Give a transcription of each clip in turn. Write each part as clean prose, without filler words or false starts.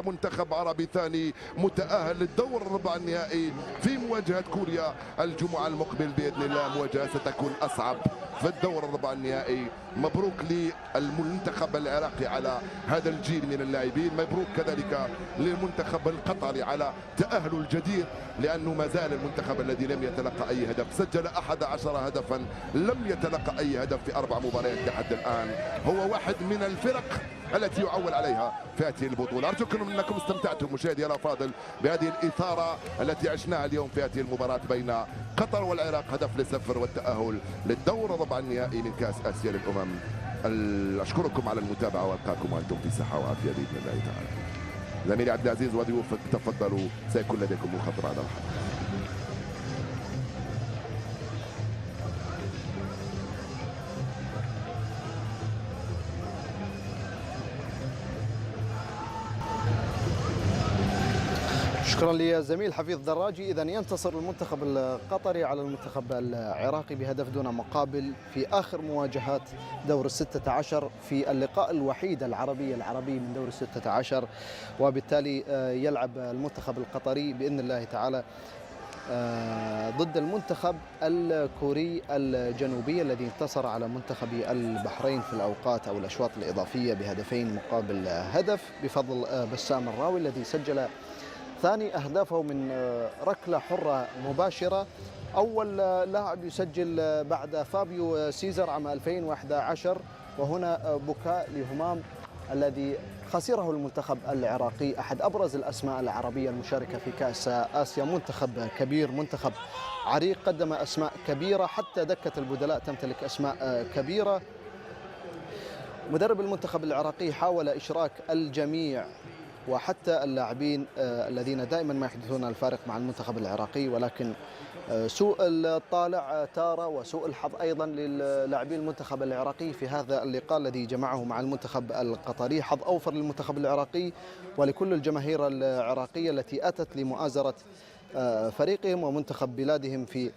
منتخب عربي ثاني متأهل للدور الربع النهائي في مواجهة كوريا الجمعة المقبل بإذن الله. مواجهة ستكون أصعب في الدور الربع النهائي. مبروك للمنتخب العراقي على هذا الجيل من اللاعبين، مبروك كذلك للمنتخب القطري على تأهله الجدير، لأنه ما زال المنتخب الذي لم يتلقى أي هدف، سجل 11 هدفا، لم يتلقى أي هدف في 4 مباريات لحد الآن. هو واحد من الفرق التي يعول عليها في هذه البطولة. أرجوكم أنكم استمتعتم مشاهدي الأفاضل بهذه الإثارة التي عشناها اليوم في هذه المباراة بين قطر والعراق، هدف ل0 والتأهل للدور الربع النهائي من كأس آسيا للأمم. أشكركم على المتابعة وألقاكم وأنتم في صحة وعافية بإذن الله تعالى. زميلي عبد العزيز وضيوفك تفضلوا، سيكون لديكم مخاطرة على الحلقة. شكرا للزميل حفيظ دراجي. إذا ينتصر المنتخب القطري على المنتخب العراقي بهدف دون مقابل في آخر مواجهات دور ال16 في اللقاء الوحيد العربي من دور ال16، وبالتالي يلعب المنتخب القطري بإذن الله تعالى ضد المنتخب الكوري الجنوبي الذي انتصر على منتخب البحرين في الأوقات أو الأشواط الإضافية بهدفين مقابل هدف بفضل بسام الراوي الذي سجل ثاني أهدافه من ركلة حرة مباشرة. أول لاعب يسجل بعد فابيو سيزر عام 2011، وهنا بكاء لهمام الذي خسره المنتخب العراقي، أحد أبرز الأسماء العربية المشاركة في كأس آسيا. منتخب كبير، منتخب عريق، قدم أسماء كبيرة، حتى دكة البدلاء تمتلك أسماء كبيرة. مدرب المنتخب العراقي حاول إشراك الجميع وحتى اللاعبين الذين دائما ما يحدثون الفارق مع المنتخب العراقي، ولكن سوء الطالع تارة وسوء الحظ أيضا للاعبين المنتخب العراقي في هذا اللقاء الذي جمعه مع المنتخب القطري. حظ أوفر للمنتخب العراقي ولكل الجماهير العراقية التي أتت لمؤازرة فريقهم ومنتخب بلادهم في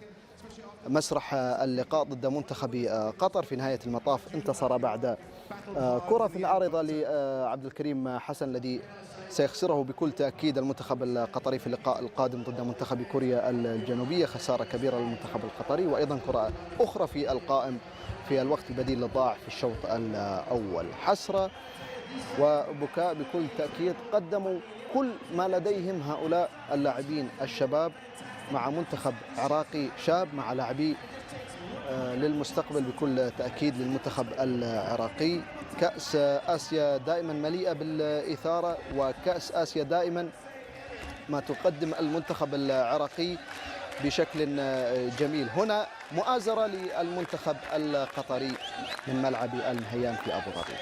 مسرح اللقاء ضد منتخب قطر. في نهاية المطاف انتصر بعد كرة في العارضة لعبد الكريم حسن الذي سيخسره بكل تأكيد المنتخب القطري في اللقاء القادم ضد منتخب كوريا الجنوبية. خسارة كبيرة للمنتخب القطري. وأيضا كرة أخرى في القائم في الوقت البديل ضاع في الشوط الأول. حسرة وبكاء بكل تأكيد. قدموا كل ما لديهم هؤلاء اللاعبين الشباب مع منتخب عراقي شاب، مع لاعبي للمستقبل بكل تأكيد للمنتخب العراقي. كأس آسيا دائما مليئة بالإثارة، وكأس آسيا دائما ما تقدم المنتخب العراقي بشكل جميل. هنا مؤازرة للمنتخب القطري من ملعب المهيان في أبو ظبي.